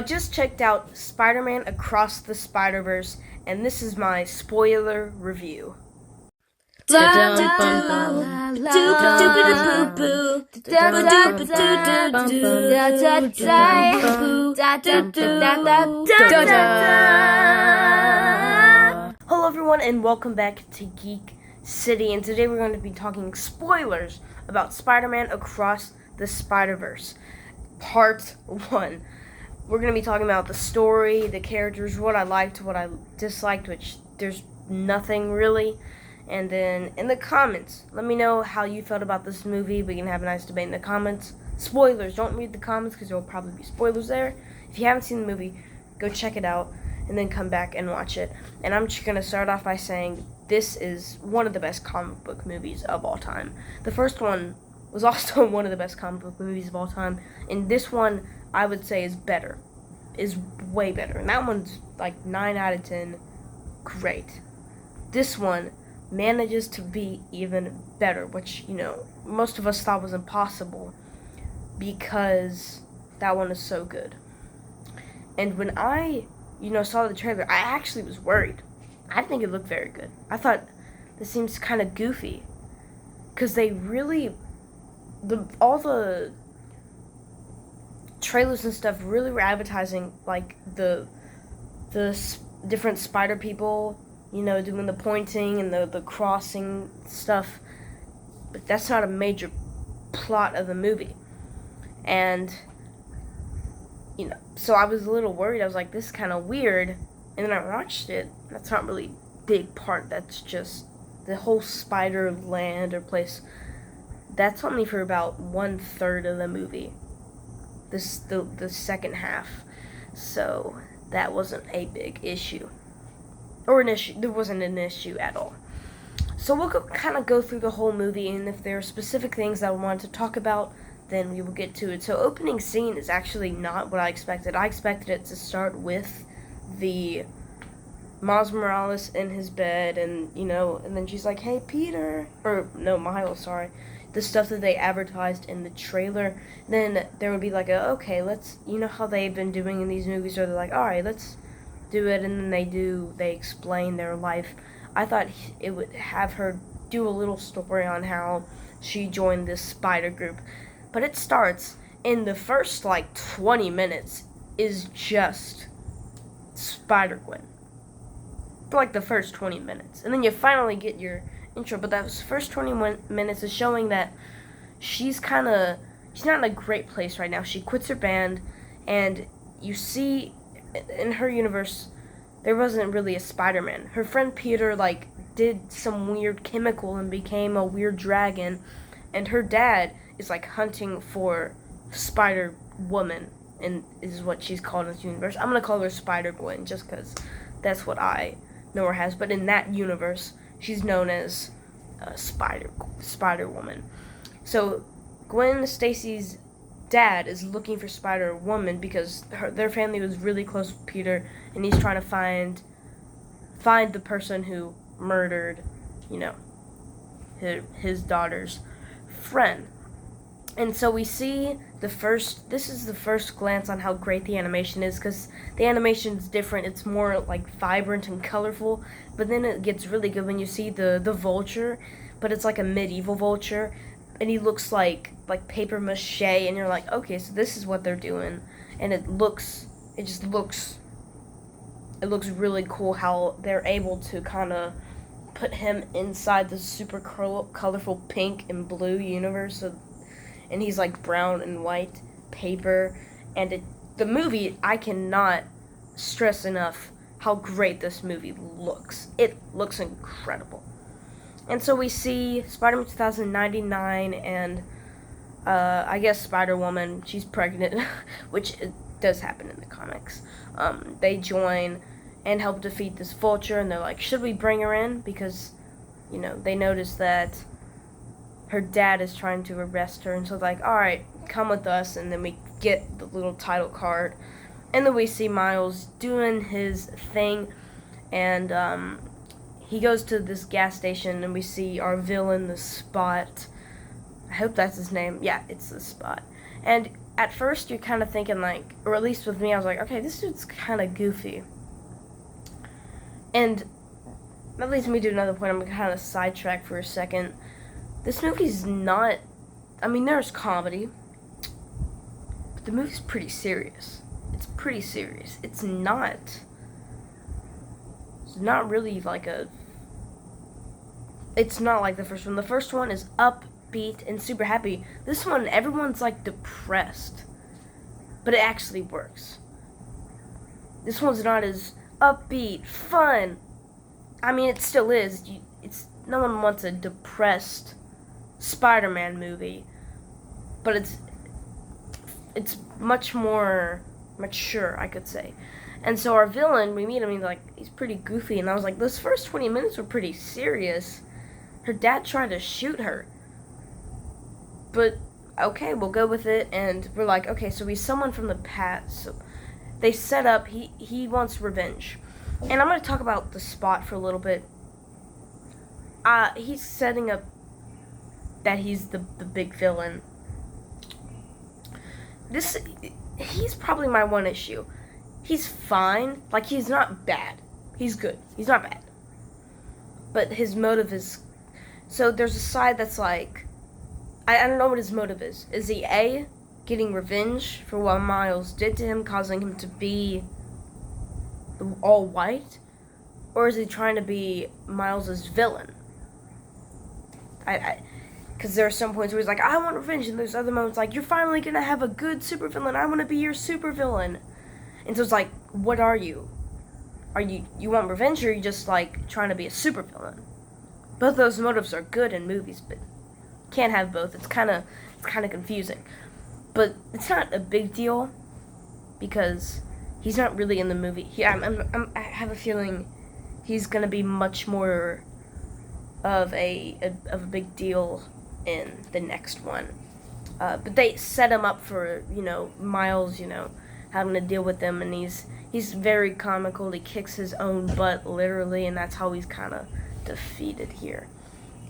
just checked out Spiderman Across the Spiderverse, and this is my spoiler review. Hello everyone, and welcome back to Geek City, and today we're going to be talking spoilers about Spider-Man Across the Spiderverse, Part 1. We're going to be talking about the story, the characters, what I liked, what I disliked, which there's nothing really. And then in the comments, let me know how you felt about this movie. We can have a nice debate in the comments. Spoilers, don't read the comments because there will probably be spoilers there. If you haven't seen the movie, go check it out and then come back and watch it. And I'm just going to start off by saying this is one of the best comic book movies of all time. The first one was also one of the best comic book movies of all time. And this one, I would say, is better. Is way better. And that one's like 9 out of 10. Great. This one manages to be even better, which, most of us thought was impossible because that one is so good. And when I, saw the trailer, I actually was worried. I think it looked very good. I thought this seems kind of goofy because they really, all the trailers and stuff really were advertising like the different spider people, doing the pointing and the crossing stuff, but that's not a major plot of the movie. And so I was a little worried. I was like, this is kind of weird. And then I watched it. That's not really a big part. That's just the whole spider land or place. That's only for about 1/3 of the movie. The second half. So that wasn't a big issue. Or an issue. There wasn't an issue at all. So we'll kind of go through the whole movie, and if there are specific things that I wanted to talk about, then we will get to it. So opening scene is actually not what I expected. I expected it to start with the Miles Morales in his bed, and and then she's like, "Hey, Peter," or no, Miles, sorry. The stuff that they advertised in the trailer. Then there would be like okay, let's, how they've been doing in these movies, where they're like, all right, let's do it, and then they explain their life. I thought it would have her do a little story on how she joined this spider group. But it starts, in the first 20 minutes is just Spider-Gwen. For the first 20 minutes. And then you finally get your intro, but that first 20 minutes is showing that she's not in a great place right now. She quits her band, and you see in her universe there wasn't really a Spider-Man. Her friend Peter did some weird chemical and became a weird dragon, and her dad is hunting for Spider-Woman, and is what she's called in this universe. I'm gonna call her Spider-Gwen just because that's what I know her as, but in that universe she's known as Spider-Woman. So Gwen Stacy's dad is looking for Spider-Woman because their family was really close with Peter, and he's trying to find the person who murdered, his daughter's friend. And so we see this is the first glance on how great the animation is, because the animation's different. It's more vibrant and colorful, but then it gets really good when you see the vulture, but it's a medieval vulture, and he looks like paper mache, and you're like, okay, so this is what they're doing. And it looks really cool how they're able to kind of put him inside the super colorful pink and blue universe, and he's brown and white paper. And the movie, I cannot stress enough how great this movie looks. It looks incredible. And so we see Spider-Man 2099 and I guess Spider-Woman, she's pregnant, which does happen in the comics. They join and help defeat this vulture, and they're like, should we bring her in? Because, they notice that her dad is trying to arrest her, and so they're like, alright, come with us. And then we get the little title card, and then we see Miles doing his thing, and he goes to this gas station, and we see our villain, the Spot. I hope that's his name. Yeah, it's the Spot. And at first you're kind of thinking like, or at least with me, I was like, okay, this dude's kind of goofy. And that leads me to another point. I'm going to kind of sidetrack for a second. This movie's not, I mean, there's comedy, but the movie's pretty serious. It's pretty serious. It's not really like it's not like the first one. The first one is upbeat and super happy. This one, everyone's like depressed, but it actually works. This one's not as upbeat, fun. I mean, it still is. No one wants a depressed Spider-Man movie, but it's much more mature, I could say. And so our villain, we meet him, he's pretty goofy, and I was like, those first 20 minutes were pretty serious. Her dad tried to shoot her. But, okay, we'll go with it, and we're like, okay, so he's someone from the past. So they set up, he wants revenge. And I'm going to talk about the Spot for a little bit. He's setting up that he's the big villain. He's probably my one issue. He's fine. Like, he's not bad. He's good. He's not bad. But his motive is... So there's a side that's like... I don't know what his motive is. Is he A, getting revenge for what Miles did to him, causing him to be all white? Or is he trying to be Miles' villain? Because there are some points where he's like, I want revenge, and there's other moments like, you're finally going to have a good supervillain. I want to be your supervillain. And so it's like, what are you? You want revenge, or are you just like trying to be a supervillain? Both those motives are good in movies, but can't have both. It's kind of confusing. But it's not a big deal because he's not really in the movie. I have a feeling he's going to be much more of a big deal in the next one. But they set him up for, Miles, having to deal with them, and he's very comical. He kicks his own butt, literally, and that's how he's kind of defeated here.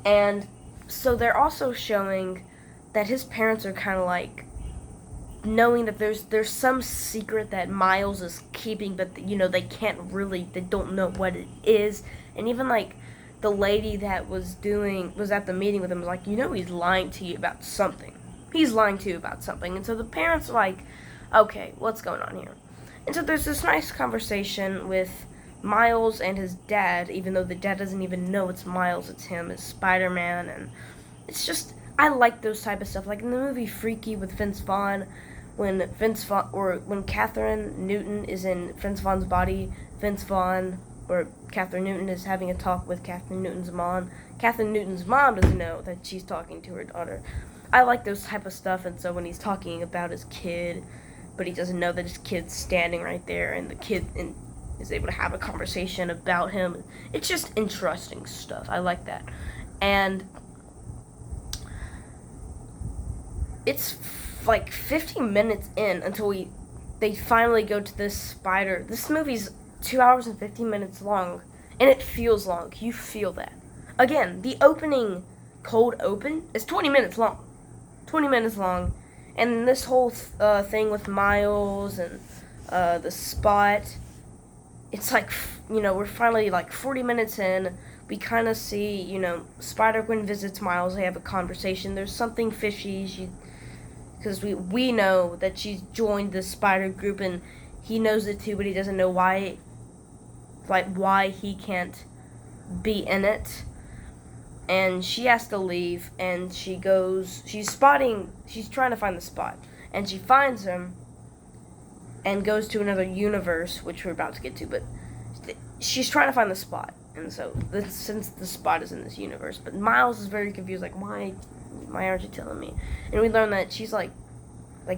And so they're also showing that his parents are kind of like knowing that there's some secret that Miles is keeping, but they don't know what it is. And even like the lady that was at the meeting with him was like, he's lying to you about something. He's lying to you about something. And so the parents are like, okay, what's going on here? And so there's this nice conversation with Miles and his dad, even though the dad doesn't even know it's Miles, it's him, it's Spider-Man, and it's just, I like those type of stuff. Like in the movie Freaky with Vince Vaughn, when Catherine Newton is in Vince Vaughn's body, Catherine Newton is having a talk with Catherine Newton's mom. Catherine Newton's mom doesn't know that she's talking to her daughter. I like those type of stuff, and so when he's talking about his kid, but he doesn't know that his kid's standing right there, and the kid is able to have a conversation about him. It's just interesting stuff. I like that. And it's like 15 minutes in until they finally go to this spider. This movie's 2 hours and 15 minutes long, and it feels long. You feel that. Again, the opening cold open is 20 minutes long. 20 minutes long. And this whole thing with Miles and the Spot, it's like, we're finally like 40 minutes in. We kind of see, Spider-Gwen visits Miles. They have a conversation. There's something fishy. Because we know that she's joined the spider group, and he knows it too, but he doesn't know why he can't be in it. And she has to leave, and she's trying to find the Spot, and she finds him and goes to another universe, which we're about to get to, but she's trying to find the Spot. And so, since the Spot is in this universe, but Miles is very confused, like, why aren't you telling me? And we learn that she's like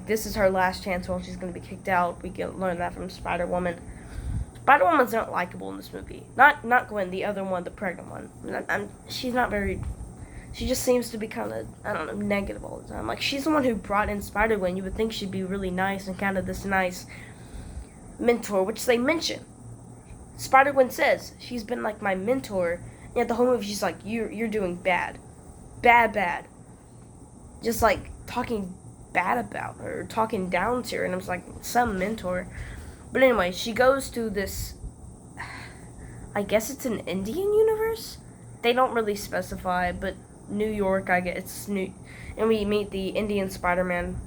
this is her last chance, or she's going to be kicked out. We can learn that from Spider-Woman. Spider-Woman's not likable in this movie. Not Gwen, the other one, the pregnant one. She's not very... She just seems to be kind of, I don't know, negative all the time. Like, she's the one who brought in Spider-Gwen. You would think she'd be really nice and kind of this nice mentor, which they mention. Spider-Gwen says, she's been like my mentor. And yet the whole movie, she's like, you're doing bad. Bad. Just like talking bad about her, or talking down to her, and it was like some mentor. But anyway, she goes to this, I guess it's an Indian universe? They don't really specify, but New York, I guess it's New, and we meet the Indian Spider-Man.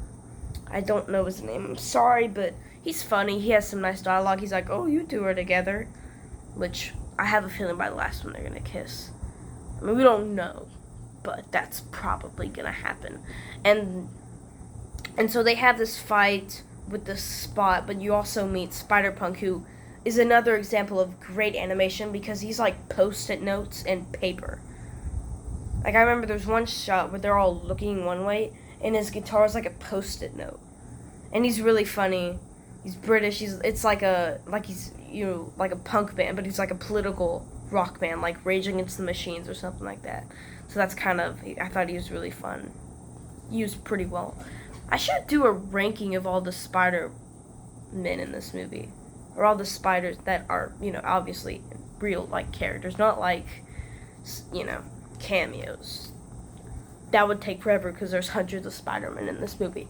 I don't know his name, I'm sorry, but he's funny, he has some nice dialogue. He's like, oh, you two are together, which I have a feeling by the last one they're gonna kiss. I mean, we don't know, but that's probably gonna happen. And so they have this fight with the Spot, but you also meet Spider-Punk, who is another example of great animation because he's like post-it notes and paper. Like, I remember there's one shot where they're all looking one way, and his guitar is like a post-it note. And he's really funny. He's British. It's like he's, you know, like a punk band, but he's like a political rock band, like Rage Against the Machines or something like that. So that's kind of, I thought he was really fun. Used pretty well. I should do a ranking of all the Spider-Men in this movie. Or all the spiders that are, you know, obviously real, like, characters. Not like, you know, cameos. That would take forever because there's hundreds of Spider-Men in this movie.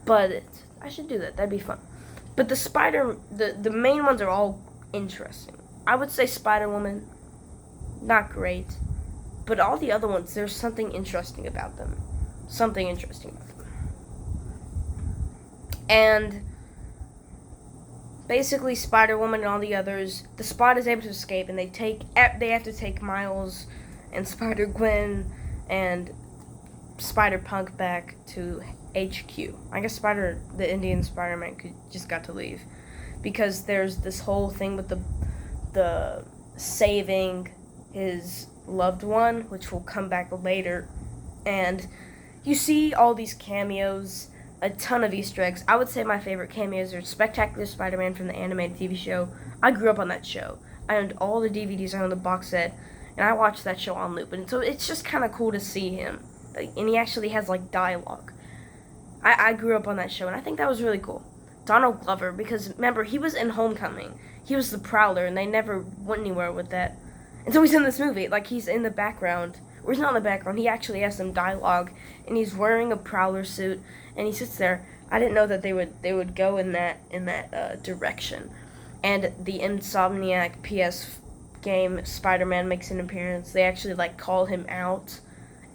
But I should do that. That'd be fun. But the main ones are all interesting. I would say Spider-Woman, not great. But all the other ones, there's something interesting about them. Something interesting about them. And basically, Spider-Woman and all the others, the Spot is able to escape, and they have to take Miles and Spider-Gwen and Spider-Punk back to HQ. I guess the Indian Spider-Man just got to leave, because there's this whole thing with the saving his loved one, which will come back later, and you see all these cameos, a ton of Easter eggs. I would say my favorite cameos are Spectacular Spider-Man from the animated TV show. I grew up on that show. I owned all the DVDs, I owned the box set, and I watched that show on loop. And so it's just kind of cool to see him. And he actually has, like, dialogue. I grew up on that show, and I think that was really cool. Donald Glover, because, remember, he was in Homecoming. He was the Prowler, and they never went anywhere with that. And so he's in this movie. Like, he's in the background. Or he's not in the background. He actually has some dialogue, and he's wearing a Prowler suit, and he sits there. I didn't know that they would go in that direction. And the Insomniac PS game Spider-Man makes an appearance. They actually, like, call him out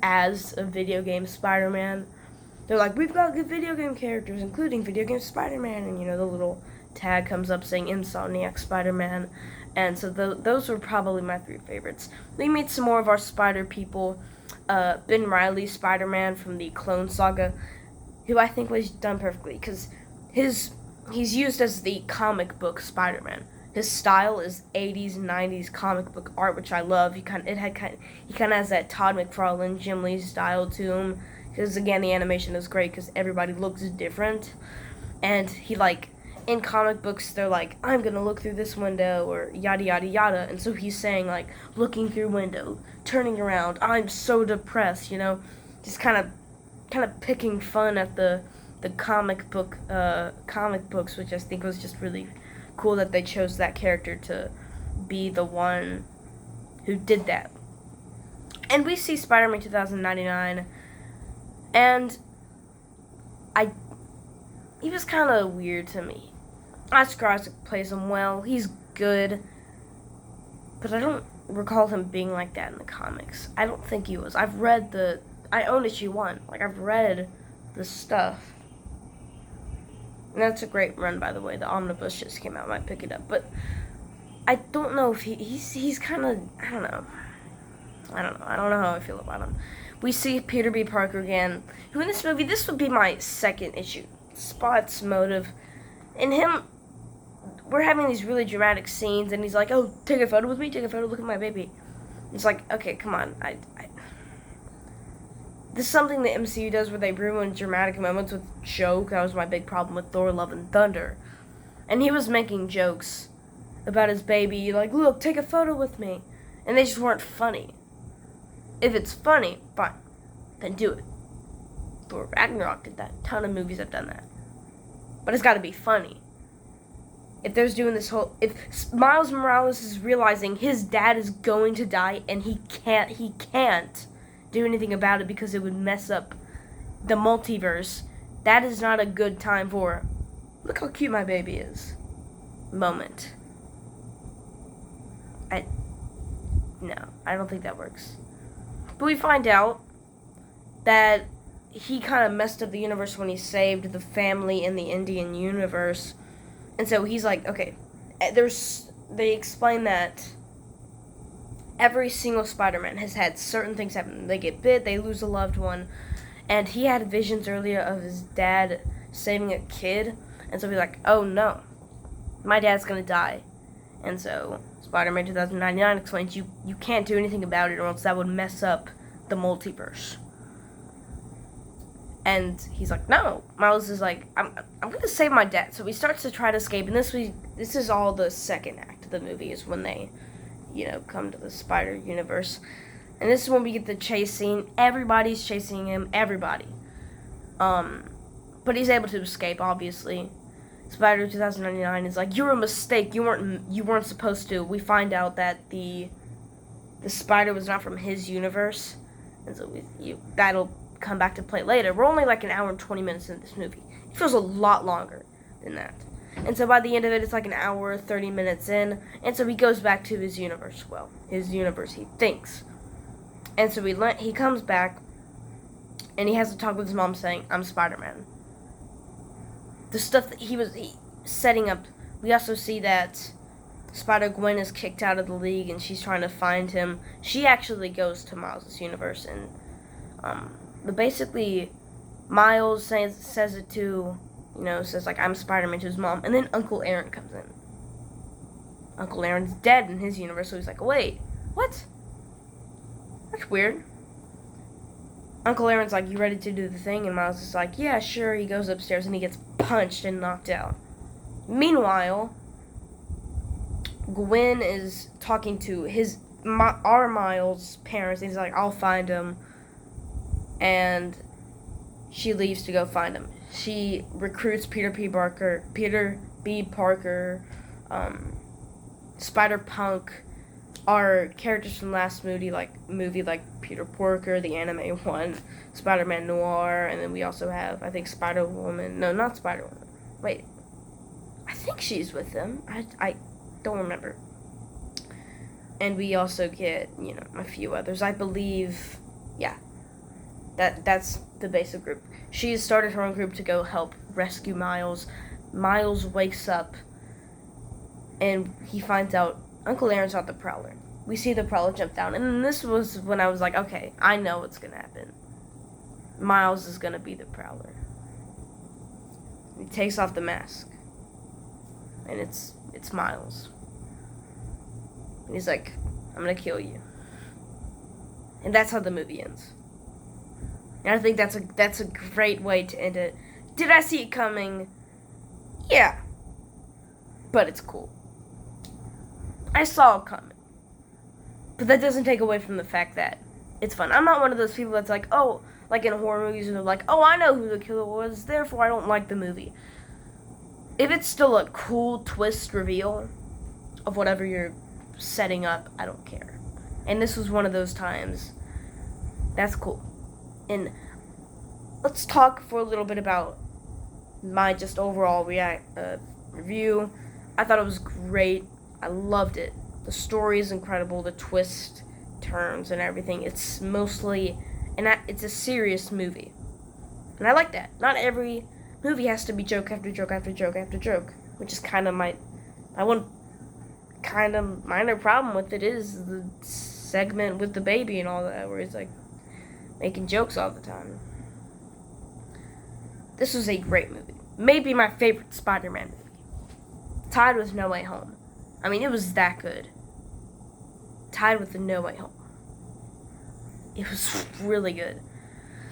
as a video game Spider-Man. They're like, we've got good video game characters, including video game Spider-Man, and, you know, the little tag comes up saying Insomniac Spider-Man. And so those were probably my three favorites. We meet some more of our Spider people. Ben Reilly, Spider-Man from the Clone Saga, who I think was done perfectly, because he's used as the comic book Spider-Man. His style is 80s and 90s comic book art, which I love. He kind of has that Todd McFarlane, Jim Lee style to him. Because, again, the animation is great because everybody looks different. And he, like, in comic books, they're like, I'm going to look through this window, or yada, yada, yada. And so he's saying, like, looking through window, turning around, I'm so depressed, you know? Just kind of picking fun at the comic books, which I think was just really cool that they chose that character to be the one who did that. And we see Spider-Man 2099, and he was kind of weird to me. Oscar Isaac plays him well. He's good, but I don't recall him being like that in the comics. I don't think he was. I own issue 1. Like, I've read the stuff. And that's a great run, by the way. The omnibus just came out. I might pick it up. But I don't know if he's kind of, I don't know. I don't know how I feel about him. We see Peter B. Parker again, who in this movie, this would be my second issue. Spot's motive. And him, we're having these really dramatic scenes, and he's like, oh, take a photo with me, take a photo, look at my baby. It's like, okay, come on. This is something the MCU does where they ruin dramatic moments with joke. That was my big problem with Thor: Love and Thunder. And he was making jokes about his baby, like, look, take a photo with me. And they just weren't funny. If it's funny, fine. Then do it. Thor Ragnarok did that. A ton of movies have done that. But it's got to be funny. If Miles Morales is realizing his dad is going to die and he can't do anything about it because it would mess up the multiverse, that is not a good time for, look how cute my baby is, moment. No, I don't think that works. But we find out that he kind of messed up the universe when he saved the family in the Indian universe. And so he's like, okay, they explain that every single Spider-Man has had certain things happen. They get bit, they lose a loved one, and he had visions earlier of his dad saving a kid, and so he's like, oh no, my dad's gonna die. And so Spider-Man 2099 explains you can't do anything about it, or else that would mess up the multiverse. And he's like, no. Miles is like, I'm gonna save my dad. So he starts to try to escape, and this is all the second act of the movie, is when they, come to the Spider universe. And this is when we get the chase scene. Everybody's chasing him, everybody. But he's able to escape, obviously. Spider 2099 is like, you're a mistake. You weren't supposed to. We find out that the spider was not from his universe, and so that'll come back to play later. We're only like an hour and 20 minutes into this movie. It feels a lot longer than that. And so by the end of it, it's like an hour, 30 minutes in, and so he goes back to his universe. Well, his universe, he thinks. And so he comes back, and he has to talk with his mom saying, I'm Spider-Man. The stuff that he was setting up, we also see that Spider-Gwen is kicked out of the league, and she's trying to find him. She actually goes to Miles' universe, and but basically, Miles says it to, says like, I'm Spider-Man to his mom, and then Uncle Aaron comes in. Uncle Aaron's dead in his universe, so he's like, wait, what? That's weird. Uncle Aaron's like, you ready to do the thing? And Miles is like, yeah, sure. He goes upstairs and he gets punched and knocked out. Meanwhile, Gwen is talking to our Miles' parents, and he's like, I'll find him. And she leaves to go find him. She recruits Peter B. Parker, Spider-Punk, our characters from last movie like Peter Porker, the anime one, Spider-Man Noir, and then we also have, I think, Spider-Woman. No, not Spider-Woman. Wait. I think she's with them. I don't remember. And we also get, a few others. I believe, yeah. That's the basic group. She has started her own group to go help rescue Miles. Miles wakes up, and he finds out Uncle Aaron's not the Prowler. We see the Prowler jump down, and this was when I was like, okay, I know what's gonna happen. Miles is gonna be the Prowler. He takes off the mask, and it's Miles. And he's like, I'm gonna kill you. And that's how the movie ends. And I think that's a great way to end it. Did I see it coming? Yeah. But it's cool. I saw it coming. But that doesn't take away from the fact that it's fun. I'm not one of those people that's like, oh, like in horror movies, and they're like, oh, I know who the killer was, therefore I don't like the movie. If it's still a cool twist reveal of whatever you're setting up, I don't care. And this was one of those times. That's cool. And let's talk for a little bit about my just overall review. I thought it was great. I loved it. The story is incredible. The twist, turns, and everything. It's mostly, it's a serious movie. And I like that. Not every movie has to be joke after joke after joke after joke, which is kind of my one kind of minor problem with it is the segment with the baby and all that, where he's like making jokes all the time. This was a great movie. Maybe my favorite Spider-Man movie. Tied with No Way Home. I mean, it was that good. Tied with the No Way Home. It was really good.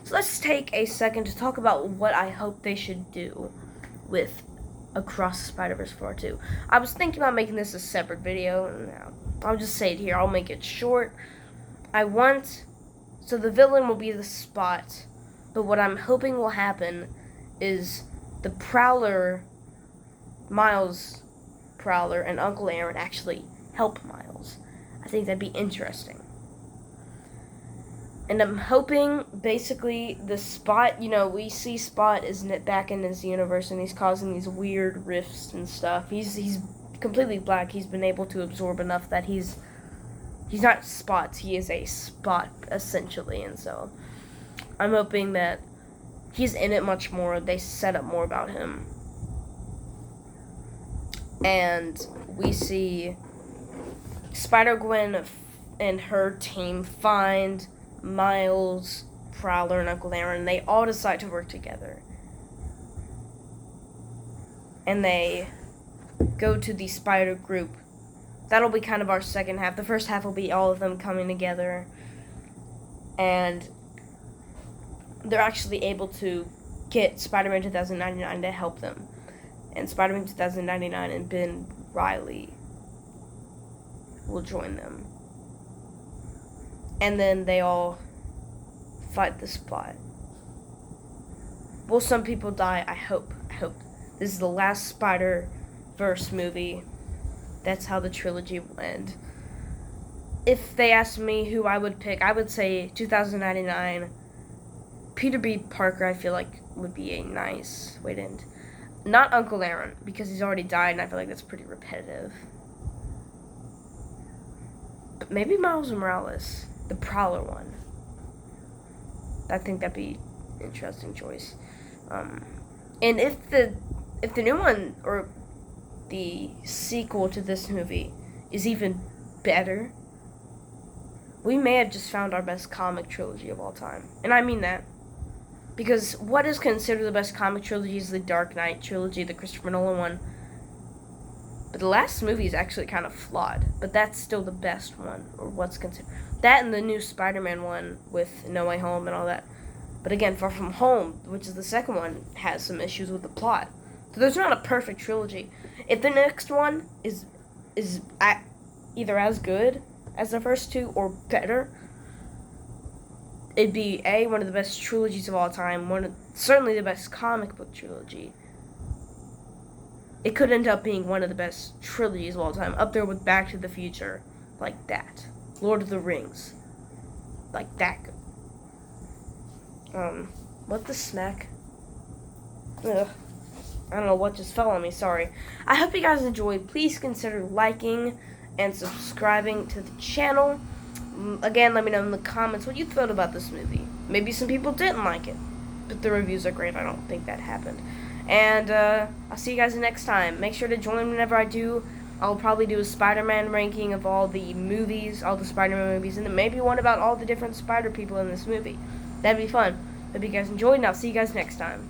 So let's take a second to talk about what I hope they should do with Across the Spiderverse Part 2. I was thinking about making this a separate video, and I'll just say it here. I'll make it short. So the villain will be the Spot, but what I'm hoping will happen is the Prowler, Miles Prowler, and Uncle Aaron actually help Miles. I think that'd be interesting. And I'm hoping, basically, the Spot, we see Spot is back in his universe, and he's causing these weird rifts and stuff. He's completely black. He's been able to absorb enough that he's not Spots. He is a Spot, essentially. And so I'm hoping that he's in it much more. They set up more about him. And we see Spider-Gwen and her team find Miles, Prowler, and Uncle Aaron. They all decide to work together. And they go to the Spider group. That'll be kind of our second half. The first half will be all of them coming together. And they're actually able to get Spider-Man 2099 to help them. And Spider-Man 2099 and Ben Reilly will join them. And then they all fight the Spot. Will some people die? I hope. This is the last Spider-Verse movie. That's how the trilogy will end. If they asked me who I would pick, I would say 2099. Peter B. Parker, I feel like, would be a nice way to end. Not Uncle Aaron, because he's already died, and I feel like that's pretty repetitive. But maybe Miles Morales, the Prowler one. I think that'd be an interesting choice. And if the new one, or the sequel to this movie, is even better, we may have just found our best comic trilogy of all time. And I mean that. Because what is considered the best comic trilogy is the Dark Knight trilogy, the Christopher Nolan one. But the last movie is actually kind of flawed. But that's still the best one, or what's considered. That and the new Spider-Man one with No Way Home and all that. But again, Far From Home, which is the second one, has some issues with the plot. So there's not a perfect trilogy. If the next one is either as good as the first two or better, it'd be one of the best trilogies of all time. Certainly the best comic book trilogy. It could end up being one of the best trilogies of all time, up there with Back to the Future, like that. Lord of the Rings, like that. What the smack? Ugh. I don't know what just fell on me, sorry. I hope you guys enjoyed. Please consider liking and subscribing to the channel. Again, let me know in the comments what you thought about this movie. Maybe some people didn't like it, but the reviews are great. I don't think that happened. And I'll see you guys next time. Make sure to join whenever I do. I'll probably do a Spider-Man ranking of all the movies, all the Spider-Man movies, and then maybe one about all the different Spider people in this movie. That'd be fun. Hope you guys enjoyed, and I'll see you guys next time.